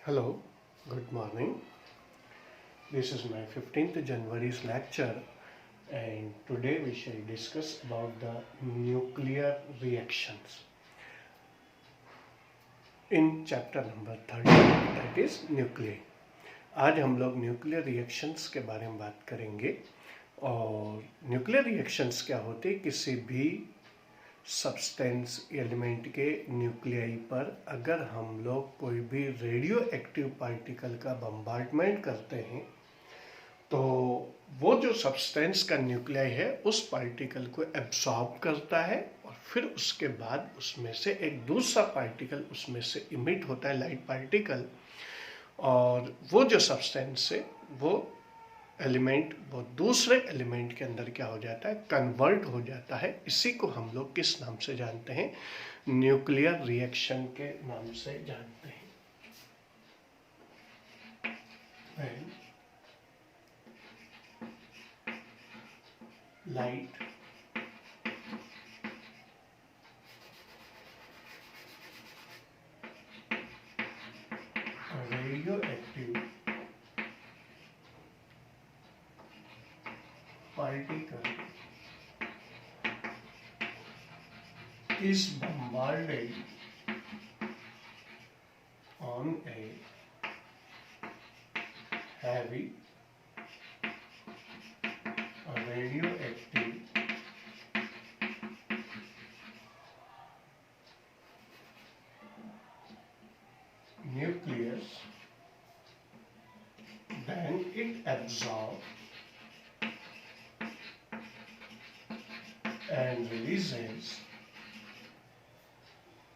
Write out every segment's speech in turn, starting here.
Hello, good morning. This is my 15th January's lecture, and today we shall discuss about the nuclear reactions in chapter number 13, that is nuclei. आज हम लोग nuclear reactions के बारे में बात करेंगे। और न्यूक्लियर रिएक्शंस क्या होते हैं? किसी भी सब्सटेंस एलिमेंट के न्यूक्लियाई पर अगर हम लोग कोई भी रेडियो एक्टिव पार्टिकल का बम्बार्डमेंट करते हैं तो वो जो सब्सटेंस का न्यूक्लियाई है उस पार्टिकल को एब्सॉर्ब करता है और फिर उसके बाद उसमें से एक दूसरा पार्टिकल उसमें से इमिट होता है, लाइट पार्टिकल, और वो जो सब्सटेंस है वो एलिमेंट वो दूसरे एलिमेंट के अंदर क्या हो जाता है, कन्वर्ट हो जाता है। इसी को हम लोग किस नाम से जानते हैं? न्यूक्लियर रिएक्शन के नाम से जानते हैं। Light radio active particle is bombarded on a heavy radioactive nucleus, then it absorbs and releases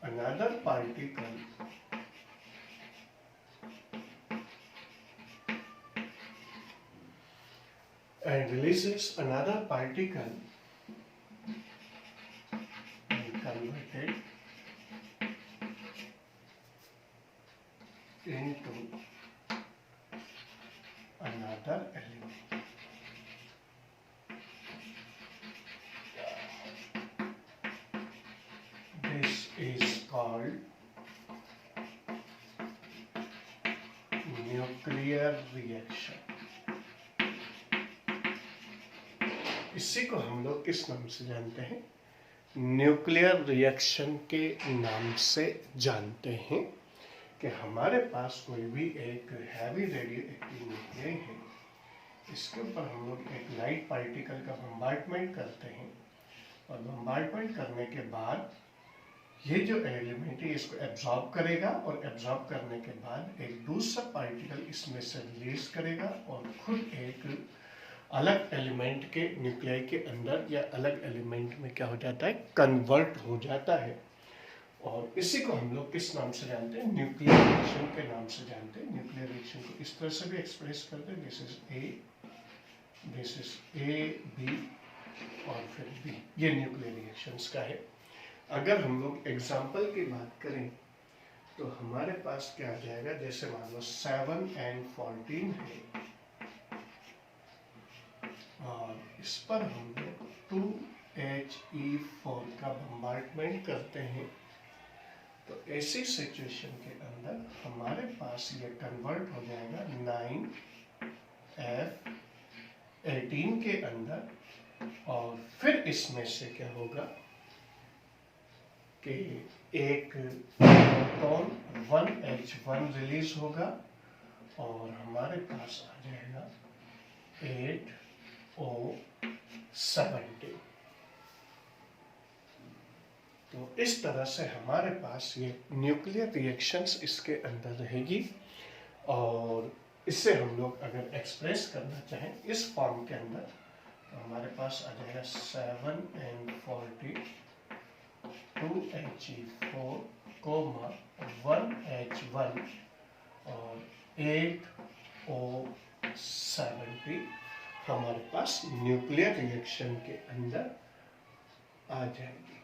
another particle and converted into another element. This is called nuclear reaction. इसी को हम लोग किस नाम से जानते हैं? न्यूक्लियर रिएक्शन के नाम से जानते हैं कि हमारे पास कोई भी एक हैवी रेडियो एक्टिव न्यूक्लियाई है, इसके ऊपर हम लोग एक लाइट पार्टिकल का बम्बार्डमेंट करते हैं और बम्बार्डमेंट करने के बाद ये जो एलिमेंट है इसको एब्जॉर्ब करेगा और एब्जॉर्ब करने के बाद एक दूसरा पार्टिकल इसमें से रिलीज करेगा और खुद एक अलग एलिमेंट के न्यूक्लियाई के अंदर या अलग एलिमेंट में क्या हो जाता है, कन्वर्ट हो जाता है। और इसी को हम लोग किस नाम से जानते हैं? न्यूक्लियर रिएक्शन के नाम से जानते हैं। न्यूक्लियर रिएक्शन को इस तरह से भी एक्सप्रेस करते हैं, दिस इज ए बी और फिर बी, ये न्यूक्लियर रिएक्शंस का है। अगर हम लोग एग्जाम्पल की बात करें तो हमारे पास क्या आ जाएगा, जैसे मान लो 7 and 14 है और इस पर हम लोग 2He4 का बम्बार्डमेंट करते हैं तो ऐसी सिचुएशन के अंदर हमारे पास ये कन्वर्ट हो जाएगा 9F18 के अंदर और फिर इसमें से क्या होगा कि एक प्रोटॉन 1H1 रिलीज होगा और हमारे पास आ जाएगा 8O17। तो इस तरह से हमारे पास ये न्यूक्लियर रिएक्शंस इसके अंदर रहेगी। और इससे हम लोग अगर एक्सप्रेस करना चाहें इस फॉर्म के अंदर तो हमारे पास आ जाएगा 7 and 40 2He4, 1H1 और 8O17 हमारे पास न्यूक्लियर रिएक्शन के अंदर आ जाएगी।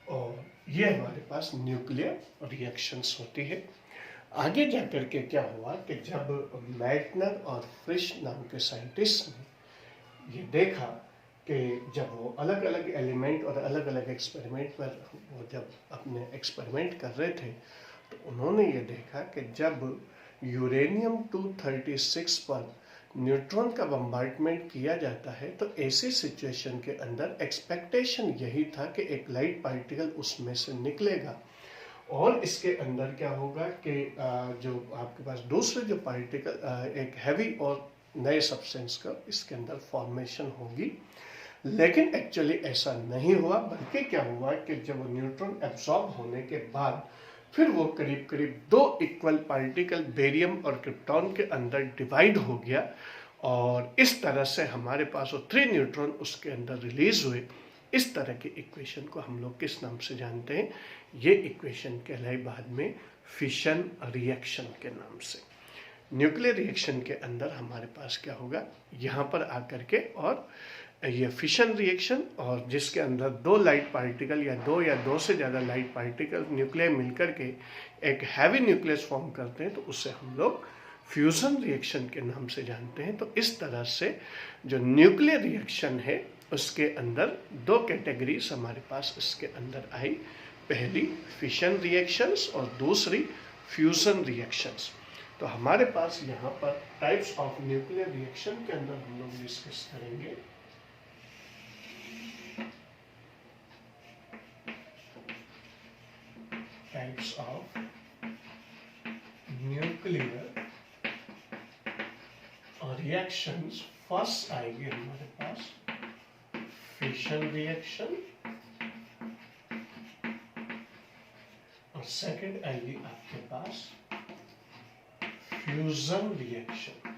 और ये हमारे पास न्यूक्लियर रिएक्शंस होती है। आगे जाकर के क्या हुआ कि जब मैटनर और फ्रिश नाम के साइंटिस्ट ने ये देखा कि जब वो अलग अलग एलिमेंट और अलग अलग एक्सपेरिमेंट पर वो जब अपने एक्सपेरिमेंट कर रहे थे, तो उन्होंने ये देखा कि जब यूरेनियम 236 पर न्यूट्रॉन का बम्बार्डमेंट किया जाता है, तो ऐसी सिचुएशन के अंदर एक्सपेक्टेशन यही था कि एक लाइट पार्टिकल उसमें से निकलेगा और इसके अंदर क्या होगा कि जो आपके पास दूसरे जो पार्टिकल एक हैवी और नए सब्सटेंस का इसके अंदर फॉर्मेशन होगी। लेकिन एक्चुअली ऐसा नहीं हुआ, बल्कि क्या हुआ कि जब न्यूट्रॉन एब्जॉर्ब होने के बाद फिर वो करीब करीब 2 इक्वल पार्टिकल बेरियम और क्रिप्टॉन के अंदर डिवाइड हो गया और इस तरह से हमारे पास वो 3 न्यूट्रॉन उसके अंदर रिलीज हुए। इस तरह की इक्वेशन को हम लोग किस नाम से जानते हैं? ये इक्वेशन कहलाई बाद में फिशन रिएक्शन के नाम से। न्यूक्लियर रिएक्शन के अंदर हमारे पास क्या होगा, यहाँ पर आकर के और ये फिशन रिएक्शन, और जिसके अंदर 2 लाइट पार्टिकल या 2 से ज़्यादा लाइट पार्टिकल न्यूक्लियर मिलकर के एक हैवी न्यूक्लियस फॉर्म करते हैं, तो उससे हम लोग फ्यूज़न रिएक्शन के नाम से जानते हैं। तो इस तरह से जो न्यूक्लियर रिएक्शन है उसके अंदर 2 कैटेगरीज हमारे पास इसके अंदर आई। पहली फिशन रिएक्शंस और दूसरी फ्यूज़न रिएक्शंस। तो हमारे पास यहाँ पर टाइप्स ऑफ न्यूक्लियर रिएक्शन के अंदर हम लोग डिस्कस करेंगे। Types of nuclear reactions. First आएगी हमारे पास फिशन रिएक्शन और सेकंड आएगी आपके पास फ्यूजन रिएक्शन।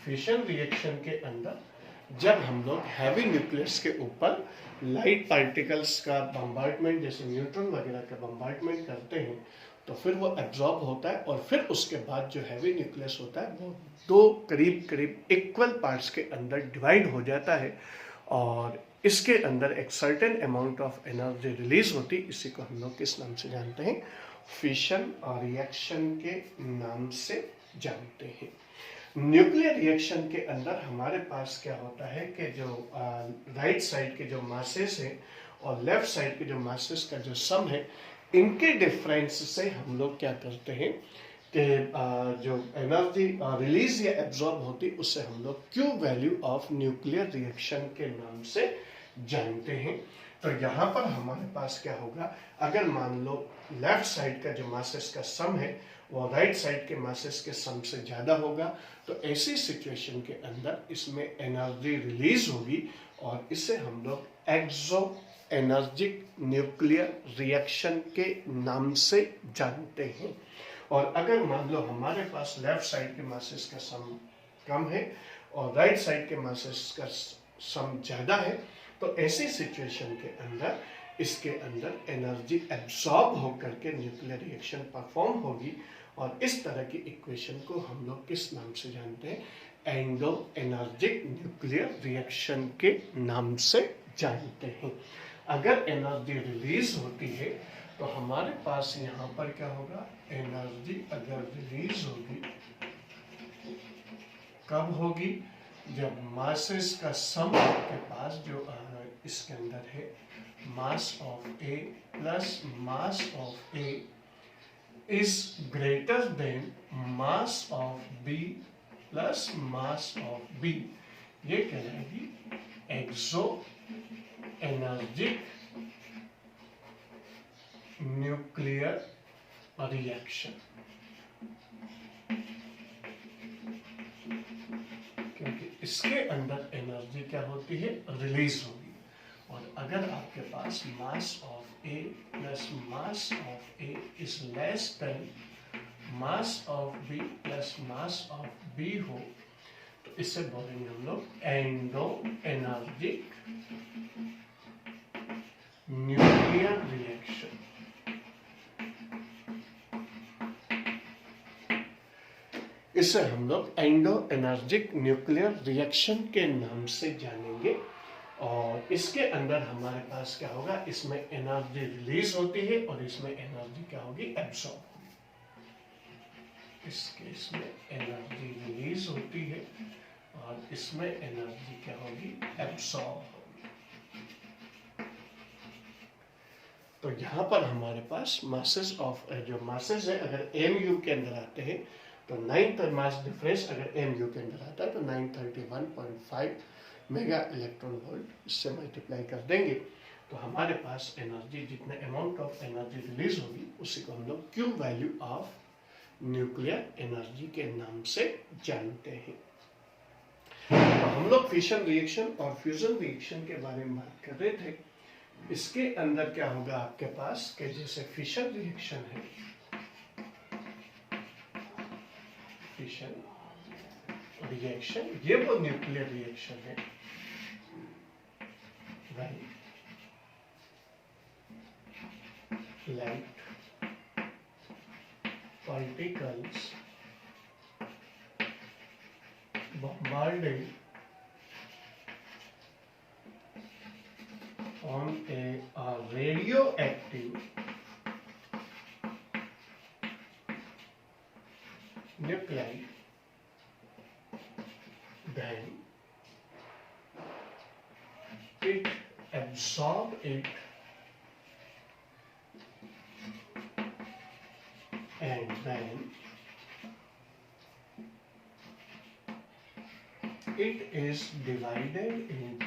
फिशन रिएक्शन के अंदर जब हम लोग हैवी न्यूक्लियस के ऊपर लाइट पार्टिकल्स का बम्बार्डमेंट, जैसे न्यूट्रॉन वगैरह का बम्बार्डमेंट करते हैं, तो फिर वो एब्जॉर्ब होता है और फिर उसके बाद जो हैवी न्यूक्लियस होता है वो 2 करीब करीब इक्वल पार्ट्स के अंदर डिवाइड हो जाता है और इसके अंदर एक certain amount of energy release होती। इसी को हम लोग किस नाम से जानते हैं? फिशन रिएक्शन के नाम से जानते हैं। न्यूक्लियर रिएक्शन के अंदर हमारे पास क्या होता है कि जो राइट साइड के जो मासेस हैं और लेफ्ट साइड के जो मासेस का जो सम है, इनके डिफरेंस से हम लोग क्या करते हैं कि जो एनर्जी रिलीज या एब्जॉर्ब होती उससे हम लोग Q value of nuclear reaction के नाम से जानते हैं। तो यहाँ पर हमारे पास क्या होगा, अगर मान लो लेफ्ट साइड का जो मासेस का सम है वो राइट साइड के मासेस के सम से ज़्यादा होगा, तो ऐसी सिचुएशन के अंदर इसमें एनर्जी रिलीज होगी और इसे हम लोग एक्सो एनर्जिक न्यूक्लियर रिएक्शन के नाम से जानते हैं। और अगर मान लो हमारे पास लेफ्ट साइड के मासेस का सम कम है और राइट साइड के मासेस का सम ज़्यादा है, तो ऐसी सिचुएशन के अंदर इसके अंदर एनर्जी एब्सॉर्ब होकर के न्यूक्लियर रिएक्शन परफॉर्म होगी और इस तरह की इक्वेशन को हम लोग किस नाम से जानते हैं? एंडो एनर्जिक न्यूक्लियर रिएक्शन के नाम से जानते हैं। अगर एनर्जी रिलीज होती है तो हमारे पास यहाँ पर क्या होगा, एनर्जी अगर रिलीज होगी कब होगी? जब मासेस का सम आपके पास जो इसके अंदर है, mass of A plus mass of A is greater than mass of B plus mass of B, ये कहलाएगी एक्सो एनर्जिक न्यूक्लियर रिएक्शन। क्योंकि इसके अंदर एनर्जी क्या होती है, रिलीज होगी। और अगर आपके पास mass of A plus mass of A is less than mass of B plus mass of B हो, तो इससे बोलेंगे हम लोग एंडो एनर्जिक न्यूक्लियर रिएक्शन। इसे हम लोग एंडो एनर्जिक न्यूक्लियर रिएक्शन के नाम से जानेंगे। और इसके अंदर हमारे पास क्या होगा, इसमें एनर्जी रिलीज होती है और इसमें एनर्जी क्या होगी, एब्सॉर्ब होगी। इस केस में एनर्जी रिलीज होती है और इसमें एनर्जी क्या होगी, एब्सॉर्ब होगी। तो यहाँ पर हमारे पास मासेस ऑफ जो मासेस है अगर एमयू के अंदर आते हैं तो 9 मास डिफरेंस अगर एमयू के अंदर आता है तो 931.5 मेगा इलेक्ट्रॉन वोल्ट इससे मल्टीप्लाई कर देंगे तो हमारे पास एनर्जी जितने अमाउंट ऑफ एनर्जी रिलीज होगी उसी को हम लोग Q value of nuclear energy के नाम से जानते हैं। तो हम लोग फिशन रिएक्शन और फ्यूजन रिएक्शन के बारे में बात कर रहे थे। इसके अंदर क्या होगा आपके पास कि जैसे फिशन रिएक्शन है, फिशन रिएक्शन ये वो न्यूक्लियर रिएक्शन है light particles bombarded on a radioactive nuclei, then it absorbs it and then it is divided into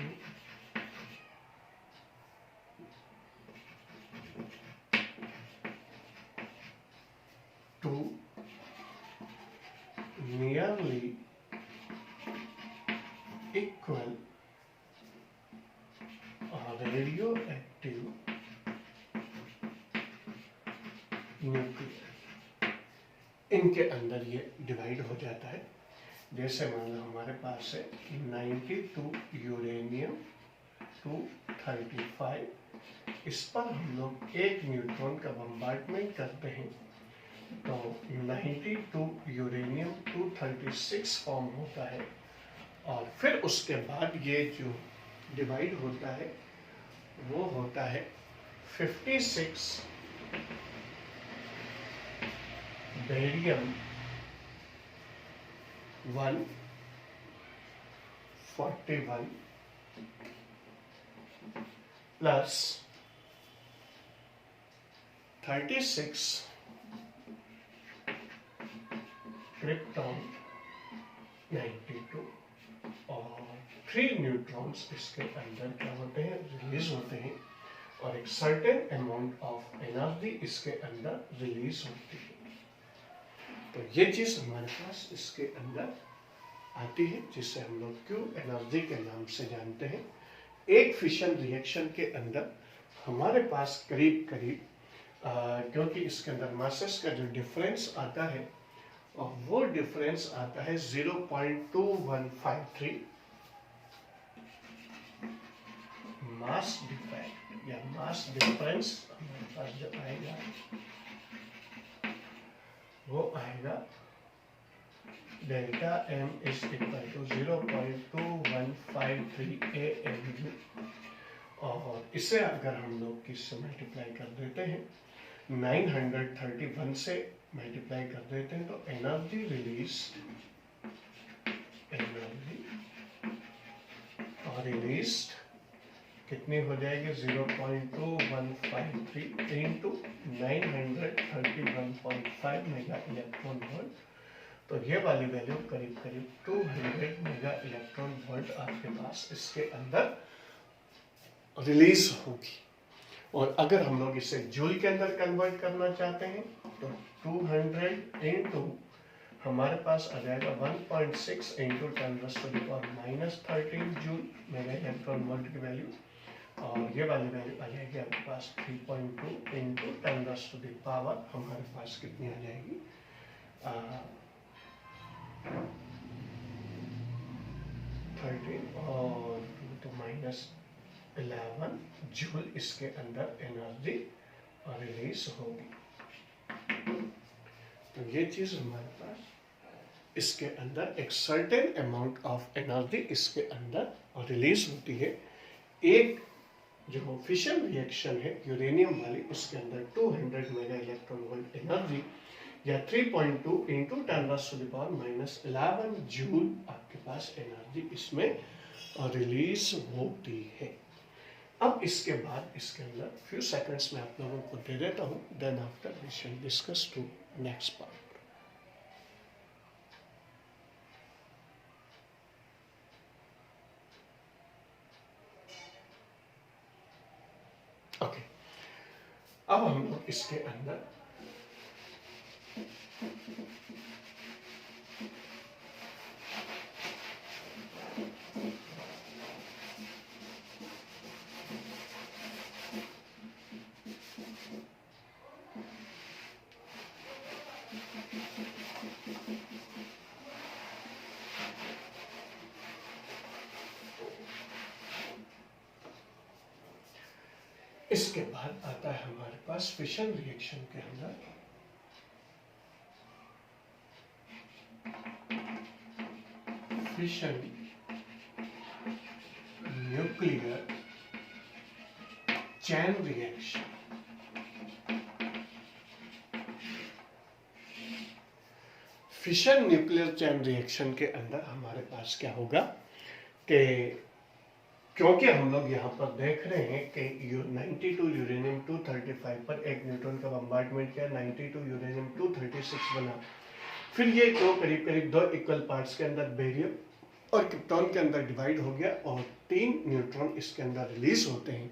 two nearly equal radioactive nuclei। इनके अंदर ये डिवाइड हो जाता है। जैसे मान लो हमारे पास है 92 यूरेनियम 235, इस पर हम लोग एक न्यूट्रॉन का बम्बार्डमेंट करते हैं तो 92 यूरेनियम 236 फॉर्म होता है और फिर उसके बाद ये जो डिवाइड होता है वो होता है 56 बेरियम 141 प्लस 36 क्रिप्टॉन 92 और 3 न्यूट्रॉन्स इसके अंदर क्या होते हैं, रिलीज होते हैं और एक सर्टेन अमाउंट ऑफ एनर्जी इसके अंदर रिलीज होती है। तो ये चीज हमारे पास इसके अंदर आती है जिससे हम लोग क्यू एनर्जी के नाम से जानते हैं। एक फिशन रिएक्शन के अंदर हमारे पास करीब करीब क्योंकि इसके अंदर मासेस का जो डिफरेंस आता है और वो डिफरेंस आता है 0.2153 मास डिफेक्ट या मास डिफरेंस हमारे पास जो आएगा वो आएगा delta M is equal to 0.2153 AMU और इसे अगर हम लोग किससे मल्टीप्लाई कर देते हैं 931 से मल्टीप्लाई कर देते हैं तो एनर्जी रिलीज कितनी हो जाएगी 0.2153 इंटू 931.5 मेगा इलेक्ट्रॉन वोल्ट। तो ये वाली वैल्यू करीब करीब 200 मेगा इलेक्ट्रॉन वोल्ट आपके पास इसके अंदर रिलीज होगी। और अगर हम लोग इसे जूल के अंदर कन्वर्ट करना चाहते हैं तो 200 इंटू हमारे पास आ जाएगा 1.6 into 10⁻⁻13 joule mega electron volt की वैल्यू और ये वाली वैल्यू आ जाएगी आपके पास 3.2 इंटू 10⁻⁻, हमारे पास कितनी आ जाएगी 13 और 2 तो -11 जूल इसके अंदर एनर्जी रिलीज होगी। तो ये चीज हमारे पास इसके अंदर एक सर्टेन अमाउंट ऑफ एनर्जी इसके अंदर रिलीज होती है। एक जो फिशन रिएक्शन है यूरेनियम वाली उसके अंदर 200 मेगा इलेक्ट्रॉन वोल्ट एनर्जी या 3.2 इंटू 10⁻⁻11 जूल आपके पास एनर्जी इसमें रिलीज होती है। अब इसके बाद इसके अंदर फ्यू सेकंड्स में आप लोगों को दे देता हूं, then after we shall discuss to next part. Okay, अब हम लोग इसके अंदर इसके बाद आता है हमारे पास फिशन रिएक्शन के अंदर fission nuclear chain reaction. Fission nuclear chain reaction के अंदर हमारे पास क्या होगा कि क्योंकि हम लोग यहाँ पर देख रहे हैं कि 92 यूरेनियम 235 पर एक न्यूट्रॉन का बम्बार्डमेंट किया, 92 यूरेनियम 236 बना, फिर ये दो करीब करीब दो इक्वल पार्ट्स के अंदर बेरियम और क्रिप्टॉन के अंदर डिवाइड हो गया और 3 न्यूट्रॉन इसके अंदर रिलीज होते हैं।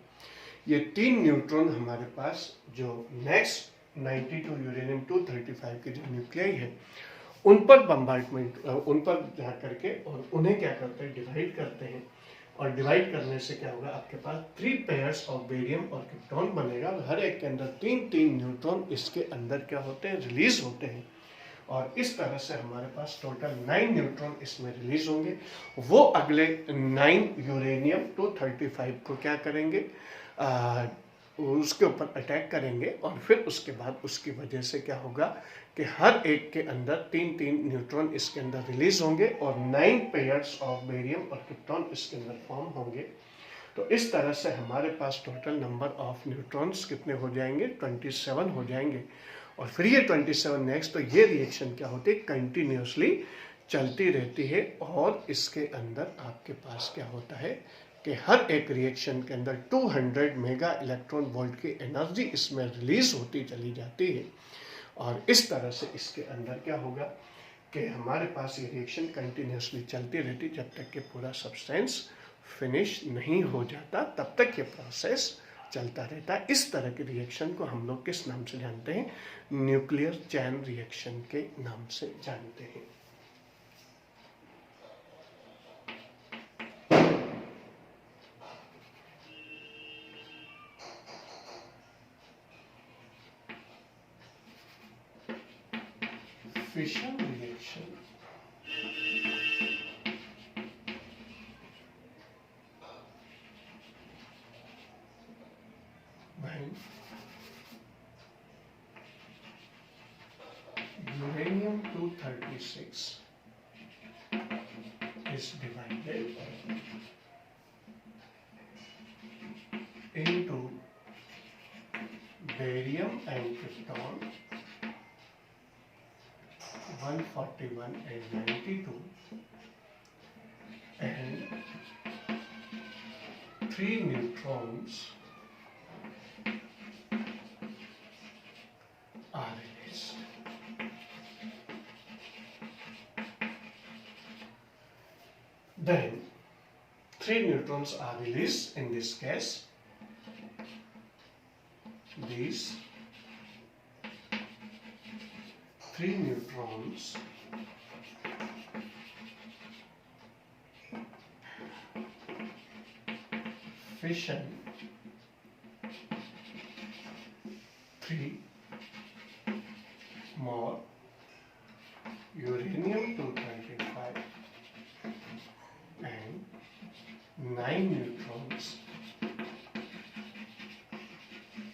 ये 3 न्यूट्रॉन हमारे पास जो नेक्स्ट 92 यूरेनियम 235 के जो न्यूक्लियाई है उन पर बम्बार्डमेंट उन पर जा करके और उन्हें क्या करते हैं, डिवाइड करते हैं। और डिवाइड करने से क्या होगा, आपके पास 3 पेयर्स ऑफ बेरियम और क्रिप्टॉन बनेगा और हर एक के अंदर 3 न्यूट्रॉन इसके अंदर क्या होते हैं, रिलीज होते हैं। और इस तरह से हमारे पास टोटल 9 न्यूट्रॉन इसमें रिलीज होंगे। वो अगले 9 यूरेनियम 235 को क्या करेंगे, उसके ऊपर अटैक करेंगे और फिर उसके बाद उसकी वजह से क्या होगा कि हर एक के अंदर 3 न्यूट्रॉन इसके अंदर रिलीज होंगे और 9 पेयर्स ऑफ बेरियम और क्रिप्टॉन इसके अंदर फॉर्म होंगे। तो इस तरह से हमारे पास टोटल नंबर ऑफ न्यूट्रॉन्स कितने हो जाएंगे, 27 हो जाएंगे। और फिर ये 27 नेक्स्ट, तो ये रिएक्शन क्या होती है, कंटिन्यूसली चलती रहती है और इसके अंदर आपके पास क्या होता है कि हर एक रिएक्शन के अंदर 200 मेगा इलेक्ट्रॉन वोल्ट की एनर्जी इसमें रिलीज होती चली जाती है। और इस तरह से इसके अंदर क्या होगा कि हमारे पास ये रिएक्शन कंटिन्यूसली चलती रहती जब तक कि पूरा सब्सटेंस फिनिश नहीं हो जाता, तब तक ये प्रोसेस चलता रहता है। इस तरह के रिएक्शन को हम लोग किस नाम से जानते हैं, न्यूक्लियर चैन रिएक्शन के नाम से जानते हैं। Fission reaction when uranium-236 is divided into barium and krypton 141 and 92 and 3 neutrons are released. Then 3 neutrons are released. In this case, these 3 neutrons fission 3 more uranium-235 and 9 neutrons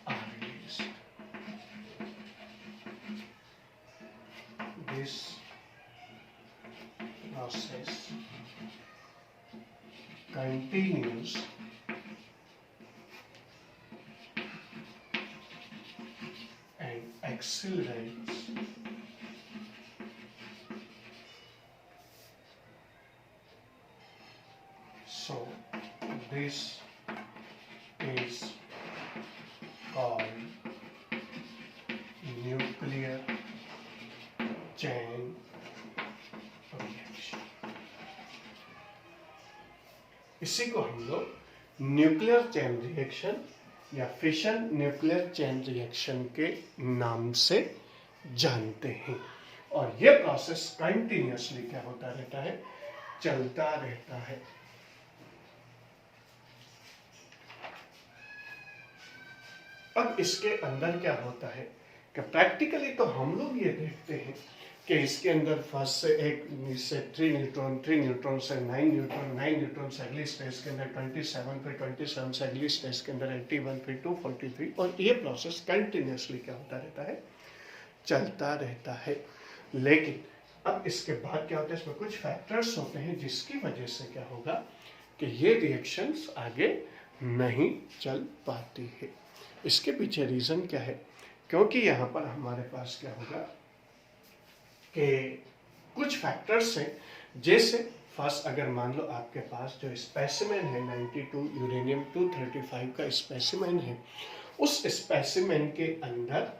are released. This process continues and accelerates So this is called nuclear chain reaction. इसी को हम लोग nuclear chain reaction या fission nuclear chain reaction के नाम से जानते हैं। और यह प्रोसेस कंटिन्यूअसली क्या होता रहता है, चलता रहता है। अब इसके अंदर क्या होता है कि प्रैक्टिकली तो हम लोग ये देखते हैं कि इसके अंदर फर्स्ट से इससे 3 न्यूट्रॉन से 9 न्यूट्रॉन से अगली स्टेज के अंदर 27, फिर 27 से अगली स्टेज के अंदर 81, फिर 243, और ये प्रोसेस कंटिन्यूअसली क्या होता रहता है, चलता रहता है। लेकिन अब इसके बाद क्या होता है, इसमें कुछ फैक्टर्स होते हैं जिसकी वजह से क्या होगा कि ये रिएक्शंस आगे नहीं चल पाती है। इसके पीछे रीज़न क्या है, क्योंकि यहाँ पर हमारे पास क्या होगा कि कुछ फैक्टर्स हैं। जैसे फर्स्ट, अगर मान लो आपके पास जो स्पेसिमेन है 92 यूरेनियम 235 का स्पेसिमेन है, उस स्पेसिमेन के अंदर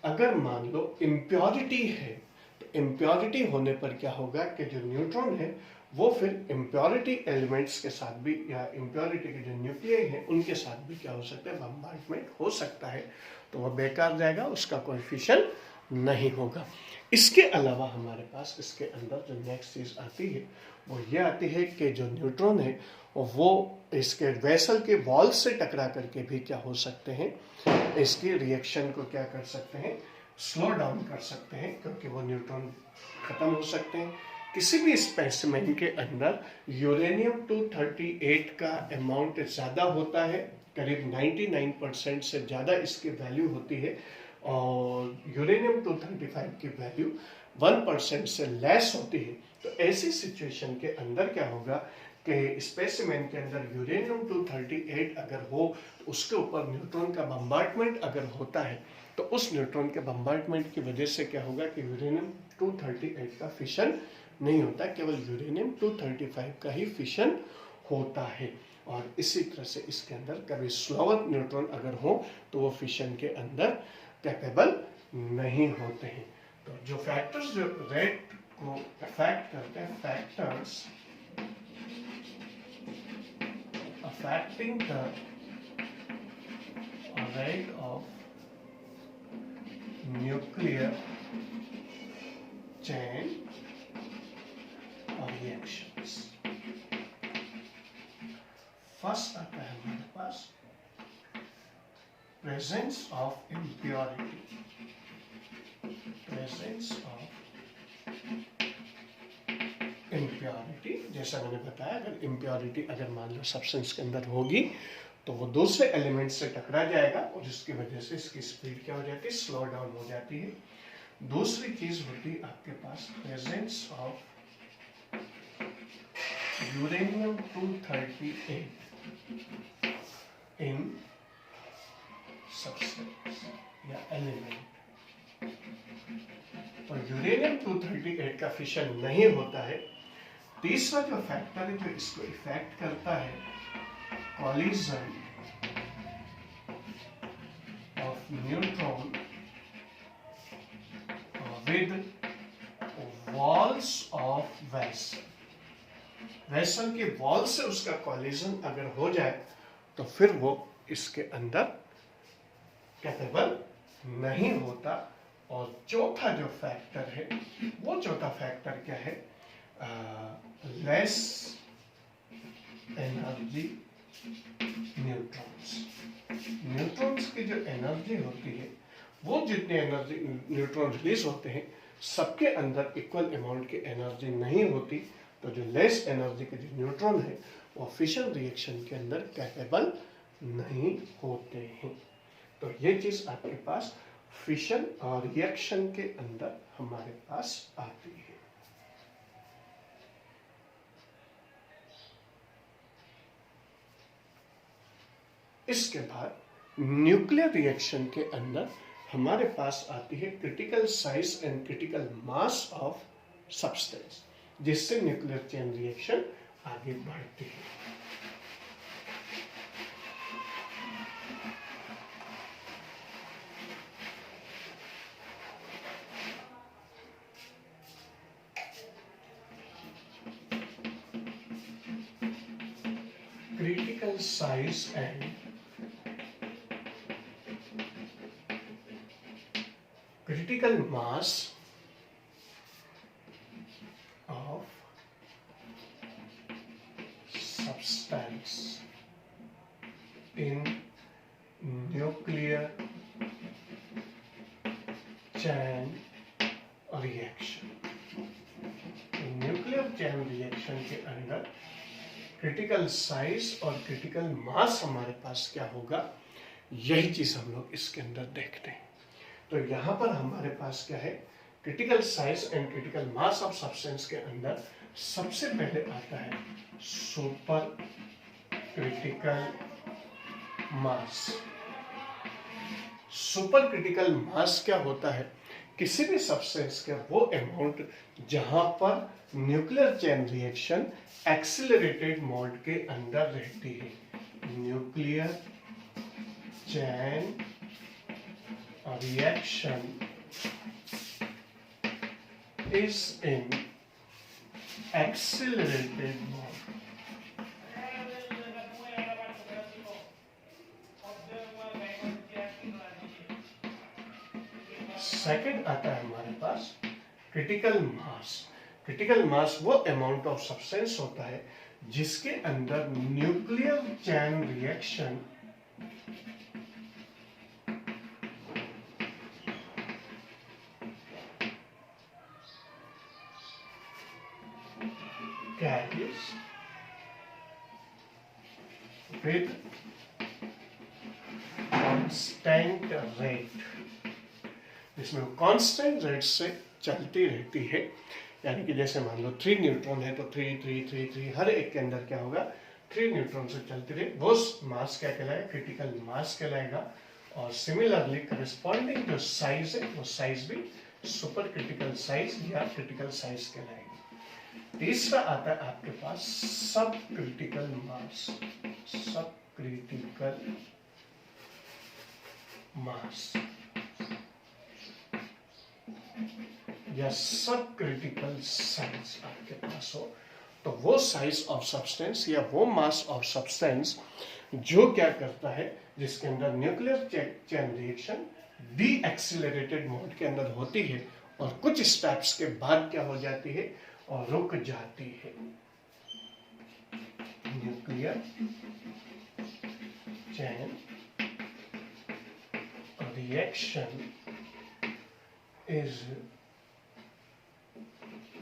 अगर मान लो इम्प्योरिटी है, तो इम्प्योरिटी होने पर क्या होगा कि जो न्यूट्रॉन है वो फिर इम्प्योरिटी एलिमेंट्स के साथ भी या इम्प्योरिटी के जो न्यूक्लियाई हैं उनके साथ भी क्या हो सकता है, बम्बार्डमेंट हो सकता है, तो वह बेकार जाएगा, उसका कोई फिशन नहीं होगा। इसके अलावा हमारे पास इसके अंदर जो नेक्स्ट चीज़ आती है वो ये आती है कि जो न्यूट्रॉन है वो इसके वेसल के वॉल से टकरा करके भी क्या हो सकते हैं, इसकी रिएक्शन को क्या कर सकते हैं, स्लो डाउन कर सकते हैं, क्योंकि वो न्यूट्रॉन खत्म हो सकते हैं। किसी भी स्पेसिमेन के अंदर यूरेनियम 238 का अमाउंट ज़्यादा होता है, करीब 99% से ज़्यादा इसकी वैल्यू होती है, और यूरेनियम 235 की वैल्यू 1% से लेस होती है। तो ऐसी सिचुएशन के अंदर क्या होगा कि स्पेसिमेन के अंदर यूरेनियम 238 अगर हो तो उसके ऊपर न्यूट्रॉन का बम्बार्डमेंट अगर होता है, तो उस न्यूट्रॉन के बम्बार्डमेंट की वजह से क्या होगा कि यूरेनियम 238 का फिशन नहीं होता, केवल यूरेनियम 235 का ही फिशन होता है। और इसी तरह से इसके अंदर कभी स्लोअर न्यूट्रॉन अगर हो तो वो फिशन के अंदर कैपेबल नहीं होते हैं। तो जो फैक्टर्स जो रेट को अफेक्ट करते हैं, factors affecting the rate of nuclear chain reactions. First आता है हमारे पास presence of impurity, presence of impurity. जैसा मैंने बताया, अगर इम्प्योरिटी अगर मान लो सब्सटेंस के अंदर होगी तो वो दूसरे एलिमेंट से टकरा जाएगा और जिसकी वजह से इसकी स्पीड क्या हो जाती है, स्लो डाउन हो जाती है। दूसरी चीज होती है आपके पास presence of uranium 238 in substance या एलिमेंट। तो यूरेनियम 238 का फिशन नहीं होता है। तीसरा जो फैक्टर है जो इसको इफेक्ट करता है, collision of neutron with walls of vessel. Vessel के वॉल से उसका कॉलिजन अगर हो जाए तो फिर वो इसके अंदर कैपेबल नहीं होता। और चौथा जो फैक्टर है, वो चौथा फैक्टर क्या है, लेस एनर्जी न्यूट्रॉन्स। न्यूट्रॉन्स की जो एनर्जी होती है, वो जितने एनर्जी न्यूट्रॉन रिलीज होते हैं सबके अंदर इक्वल अमाउंट की एनर्जी नहीं होती। तो जो लेस एनर्जी के जो न्यूट्रॉन है वो फिशन रिएक्शन के अंदर कैपेबल नहीं होते हैं। तो ये चीज आपके पास फिशन और रिएक्शन के अंदर हमारे पास आती है। इसके बाद न्यूक्लियर रिएक्शन के अंदर हमारे पास आती है critical size and critical mass of substance, जिससे न्यूक्लियर चेन रिएक्शन आगे बढ़ती है। Critical size and critical mass of substance in nuclear chain reaction। Nuclear chain reaction के अंदर क्रिटिकल साइज और क्रिटिकल मास हमारे पास क्या होगा, यही चीज हम लोग इसके अंदर देखते हैं। तो यहाँ पर हमारे पास क्या है, critical size and critical mass of substance के अंदर सबसे पहले आता है super critical mass. Super critical mass क्या होता है, किसी भी सब्सटेंस का वो अमाउंट जहां पर nuclear chain reaction accelerated mode के अंदर रहती है। Nuclear chain reaction is in accelerated mode। Second आता है हमारे पास क्रिटिकल मास। क्रिटिकल मास वो अमाउंट ऑफ सब्सटेंस होता है जिसके अंदर nuclear chain reaction carries with constant rate। जिसमें कांस्टेंट रेट से चलती रहती है, यानी कि जैसे मान लो 3 न्यूट्रॉन है तो 3 3 3 3 हर एक के अंदर क्या होगा, 3 न्यूट्रॉन से चलती रहे, वो मास क्या कहलाएगा, क्रिटिकल मास कहलाएगा। और सिमिलरली करस्पॉन्डिंग जो साइज है वो साइज भी सुपर क्रिटिकल साइज या क्रिटिकल साइज कहलाएगी। तीसरा आता है आपके पास सब क्रिटिकल मास। सब क्रिटिकल मास या सब क्रिटिकल साइज आपके पास हो तो वो साइज ऑफ सब्सटेंस या वो मास ऑफ सब्सटेंस जो क्या करता है, जिसके अंदर nuclear chain reaction D accelerated mode के अंदर होती है और कुछ स्टेप्स के बाद क्या हो जाती है और रुक जाती है। Nuclear chain reaction is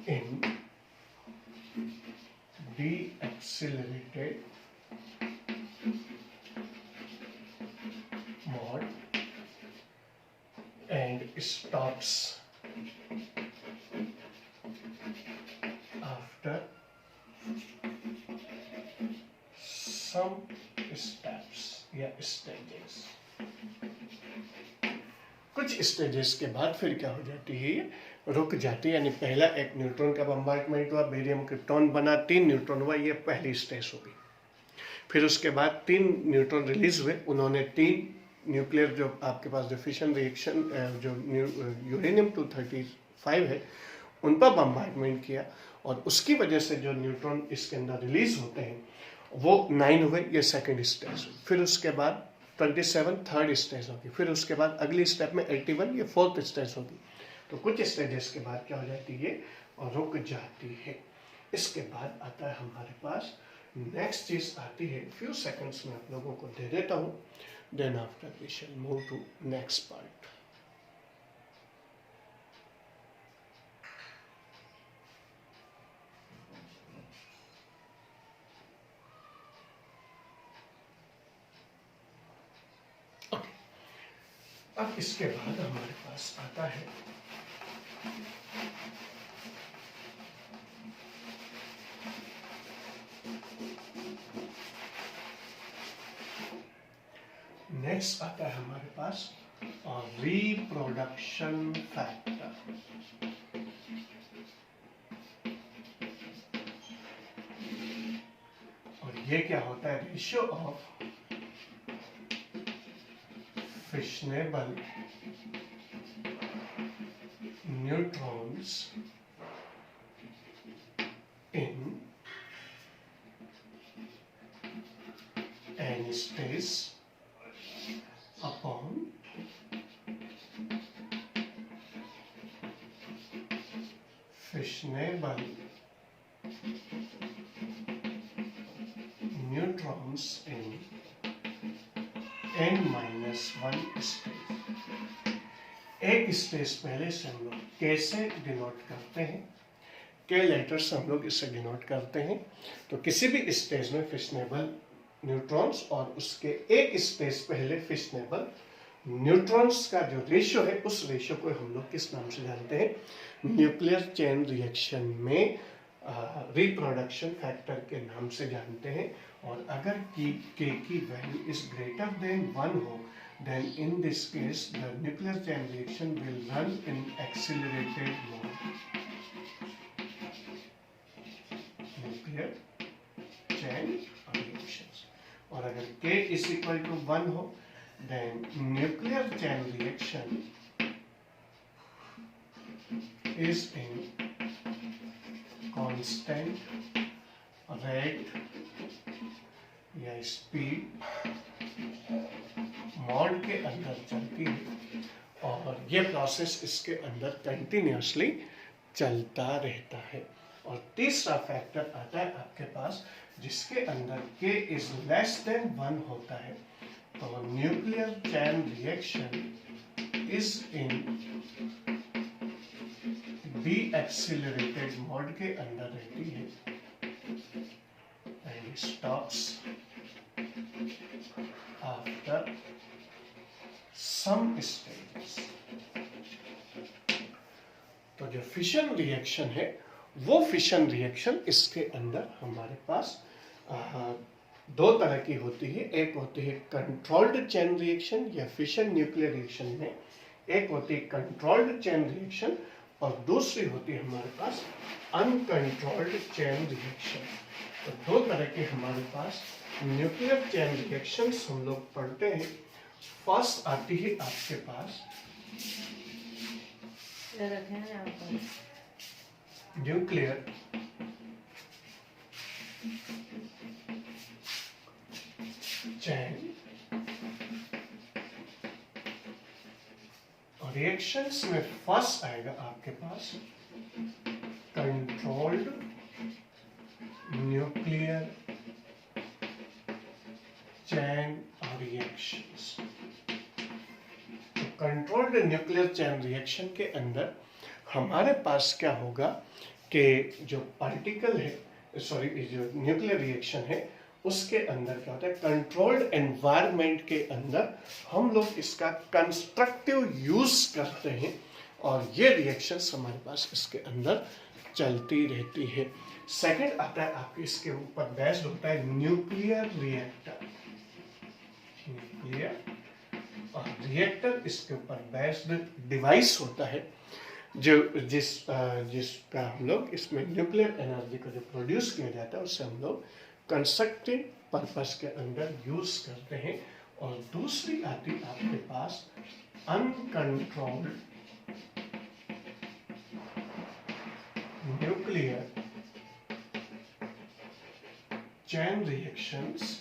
in deaccelerated mode and stops after some steps या stages। कुछ स्टेजेस के बाद फिर क्या हो जाती है, रुक जाती है। यानी पहला एक न्यूट्रॉन का बम्बार्डमेंट हुआ, बेरियम क्रिप्टॉन बना, 3 न्यूट्रॉन हुआ, ये पहली स्टेज होगी। फिर उसके बाद 3 न्यूट्रॉन रिलीज हुए, उन्होंने 3 न्यूक्लियर जो आपके पास जो फिशन रिएक्शन जो यूरेनियम 235 है उन पर बम्बार्डमेंट किया और उसकी वजह से जो न्यूट्रॉन इसके अंदर रिलीज होते हैं वो 9 हुए, ये सेकेंड स्टेज। फिर उसके बाद 27 थर्ड स्टेज होगी। फिर उसके बाद अगली स्टेप में 81 ये फोर्थ स्टेज होगी। तो कुछ स्टेजेस के बाद क्या हो जाती है और रुक जाती है। इसके बाद आता है हमारे पास नेक्स्ट चीज आती है, फ्यू सेकंड्स में आप लोगों को दे देता हूँ, then after we shall move to next part. अब इसके बाद हमारे पास आता है नेक्स्ट आता है हमारे पास रिप्रोडक्शन फैक्टर। ये क्या होता है, ratio of fissionable neutrons in n space upon fissionable neutrons in n-1 stage. एक स्टेज पहले से हम लोग कैसे डिनोट करते हैं, के लेटर्स हम लोग इससे डिनोट करते हैं। तो किसी भी स्टेज में फिशनेबल न्यूट्रॉन्स और उसके एक स्टेज पहले फिशनेबल न्यूट्रॉन्स का जो रेशियो है, उस रेशियो को हम लोग किस नाम से जानते हैं, न्यूक्लियर चेन रिएक्शन में रिप्रोडक्शन फैक्टर के नाम से जानते हैं। और अगर के की वैल्यू इज ग्रेटर देन 1 हो, then in this case the nuclear chain reaction will run in accelerated mode. Nuclear chain reactions. और अगर k is equal to 1 हो, then nuclear chain reaction is in constant rate या speed mod के अंदर चलती है और ये प्रोसेस इसके अंदर कंटिन्यूसली चलता रहता है। और तीसरा फैक्टर आता है आपके पास जिसके अंदर k इज लेस देन 1 होता है, तो nuclear chain reaction is in deaccelerated mode के अंदर रहती है and stops after some stages. तो जो फिशन रिएक्शन है वो फिशन रिएक्शन इसके अंदर हमारे पास दो तरह की होती है। एक होती है कंट्रोल्ड चेन रिएक्शन या फिशन न्यूक्लियर रिएक्शन में, एक होती है कंट्रोल्ड चेन रिएक्शन और दूसरी होती है हमारे पास अनकंट्रोल्ड चेन रिएक्शन। तो दो तरह के हमारे पास न्यूक्लियर चेन रिएक्शंस हम लोग पढ़ते हैं। फर्स्ट आती है आपके पास न्यूक्लियर चैन रिएक्शंस में फर्स्ट आएगा आपके पास कंट्रोल्ड न्यूक्लियर चैन रिएक्शंस। तो कंट्रोल्ड न्यूक्लियर चैन रिएक्शन के अंदर हमारे पास क्या होगा कि जो पार्टिकल है, सॉरी जो न्यूक्लियर रिएक्शन है उसके अंदर क्या होता है, कंट्रोल्ड एनवायरनमेंट के अंदर हम लोग इसका कंस्ट्रक्टिव यूज करते हैं और ये रिएक्शंस हमारे पास इसके अंदर चलती रहती है। सेकंड आता है आपके इसके ऊपर बेस्ड होता है न्यूक्लियर रिएक्टर। न्यूक्लियर और रिएक्टर इसके ऊपर बेस्ड डिवाइस होता है जो जिसका हम लोग इसमें न्यूक्लियर एनर्जी को जो प्रोड्यूस किया जाता है उससे हम लोग कंस्ट्रक्टिव पर्पस के अंदर यूज करते हैं। और दूसरी आती आपके पास अनकंट्रोल्ड न्यूक्लियर चैन रिएक्शंस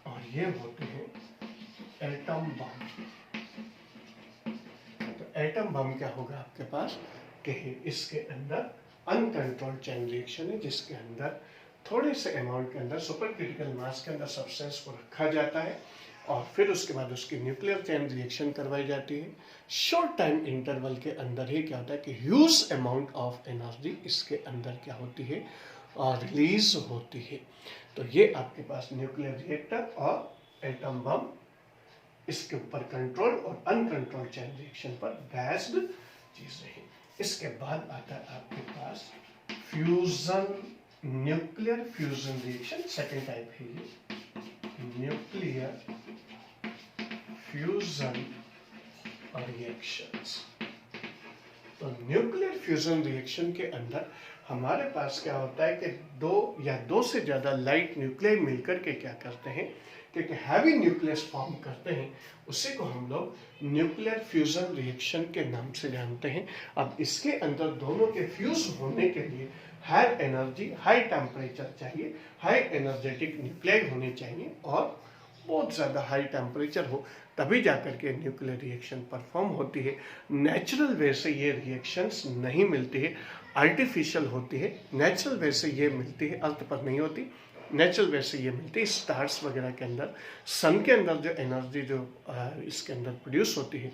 और ये होते हैं एटम बम। तो एटम बम क्या होगा आपके पास कि इसके अंदर अनकंट्रोल्ड चैन रिएक्शन है जिसके अंदर थोड़े से अमाउंट के अंदर सुपर क्रिटिकल मास के अंदर सब्सटेंस को रखा जाता है और फिर उसके बाद उसकी न्यूक्लियर चैन रिएक्शन करवाई जाती है। शॉर्ट टाइम इंटरवल के अंदर ही क्या होता है कि ह्यूज अमाउंट ऑफ एनर्जी इसके अंदर क्या होती है और रिलीज होती है। तो ये आपके पास न्यूक्लियर रिएक्टर और एटम बम इसके ऊपर कंट्रोल और अनकंट्रोल चैन रिएक्शन पर बेस्ड चीजें हैं। इसके बाद आता है आपके पास fusion, nuclear fusion reaction, second type है ये न्यूक्लियर फ्यूजन रिएक्शंस। तो न्यूक्लियर फ्यूजन रिएक्शन के अंदर हमारे पास क्या होता है कि दो से ज़्यादा लाइट न्यूक्लियाई मिलकर के क्या करते हैं कि हैवी न्यूक्लियस फॉर्म करते हैं, उसी को हम लोग न्यूक्लियर फ्यूजन रिएक्शन के नाम से जानते हैं। अब इसके अंदर दोनों के फ्यूज होने के लिए हाई एनर्जी, हाई टेम्परेचर चाहिए, हाई एनर्जेटिक न्यूक्लियाई होने चाहिए और बहुत ज़्यादा हाई टेम्परेचर हो, तभी जाकर के न्यूक्लियर रिएक्शन परफॉर्म होती है। नेचुरल वे से ये रिएक्शंस नहीं मिलती है, आर्टिफिशियल होती है। नेचुरल वे से ये मिलती है, अर्थ पर नहीं होती, नेचुरल वे से ये मिलती है स्टार्स वगैरह के अंदर। सन के अंदर जो एनर्जी जो इसके अंदर प्रोड्यूस होती है,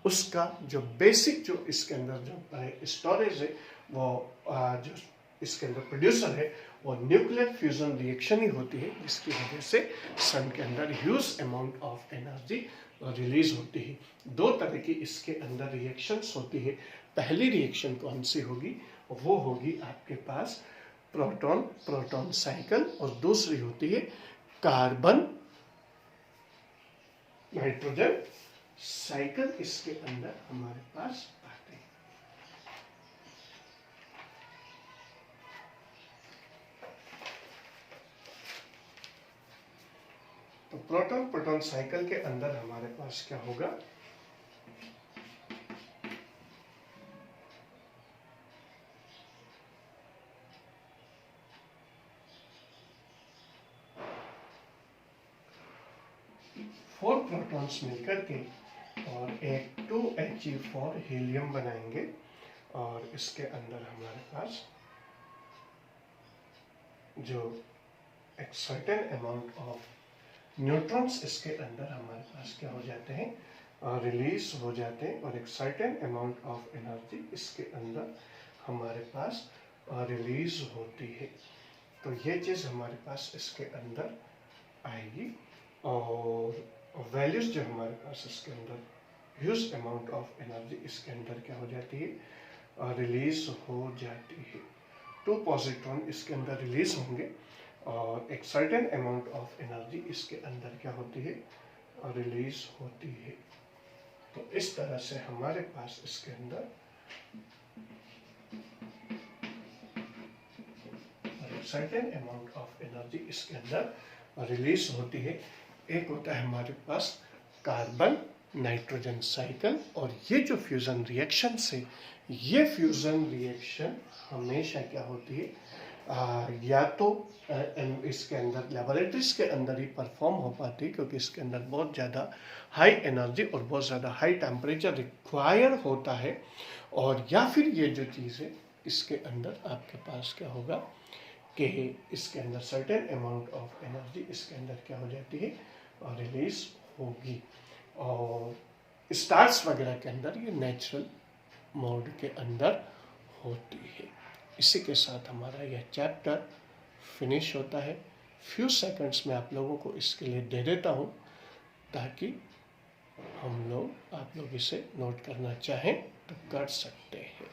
उसका जो बेसिक जो इसके अंदर जो स्टोरेज है, वो जो इसके अंदर प्रोड्यूसर है वो न्यूक्लियर फ्यूजन रिएक्शन ही होती है, जिसकी वजह से सन के अंदर huge amount of energy release होती है। दो तरह की इसके अंदर रिएक्शंस होती है। पहली रिएक्शन कौन सी होगी? वो होगी आपके पास प्रोटॉन प्रोटॉन साइकिल, और दूसरी होती है कार्बन नाइट्रोजन साइकिल। इसके अंदर हमारे पास आते हैं। तो प्रोटॉन प्रोटॉन साइकिल के अंदर हमारे पास क्या होगा? फोर प्रोटॉन्स मिलकर के और एक 2He4 हीलियम बनाएंगे, और इसके अंदर हमारे पास जो एक सर्टेन अमाउंट ऑफ न्यूट्रॉन्स इसके अंदर हमारे पास क्या हो जाते हैं? रिलीज हो जाते हैं, और एक सर्टेन अमाउंट ऑफ एनर्जी इसके अंदर हमारे पास रिलीज होती है। तो ये चीज़ हमारे पास इसके अंदर आएगी, और वैल्यूज जो हमारे पास इसके अंदर ह्यूज अमाउंट ऑफ एनर्जी इसके अंदर क्या हो जाती है? रिलीज हो जाती है। 2 पॉजिट्रॉन इसके अंदर रिलीज होंगे, और एक सर्टेन अमाउंट ऑफ एनर्जी इसके अंदर क्या होती है? रिलीज होती है। तो इस तरह से हमारे पास इसके अंदर एक सर्टेन अमाउंट ऑफ एनर्जी इसके अंदर रिलीज होती है। एक होता है हमारे पास कार्बन नाइट्रोजन साइकिल, और ये जो फ्यूजन रिएक्शन से, ये फ्यूजन रिएक्शन हमेशा क्या होती है? या तो इसके अंदर लेबोरेटरीज के अंदर ही परफॉर्म हो पाती है, क्योंकि इसके अंदर बहुत ज़्यादा हाई एनर्जी और बहुत ज़्यादा हाई टेम्परेचर रिक्वायर होता है, और या फिर ये जो चीज़ है इसके अंदर आपके पास क्या होगा कि इसके अंदर सर्टेन अमाउंट ऑफ एनर्जी इसके अंदर क्या हो जाती है? और रिलीज होगी। और स्टार्स वगैरह के अंदर ये नेचुरल मोड के अंदर होती है। इसी के साथ हमारा यह चैप्टर फिनिश होता है। फ्यू सेकंड्स में आप लोगों को इसके लिए दे देता हूँ, ताकि आप लोग इसे नोट करना चाहें तो कर सकते हैं।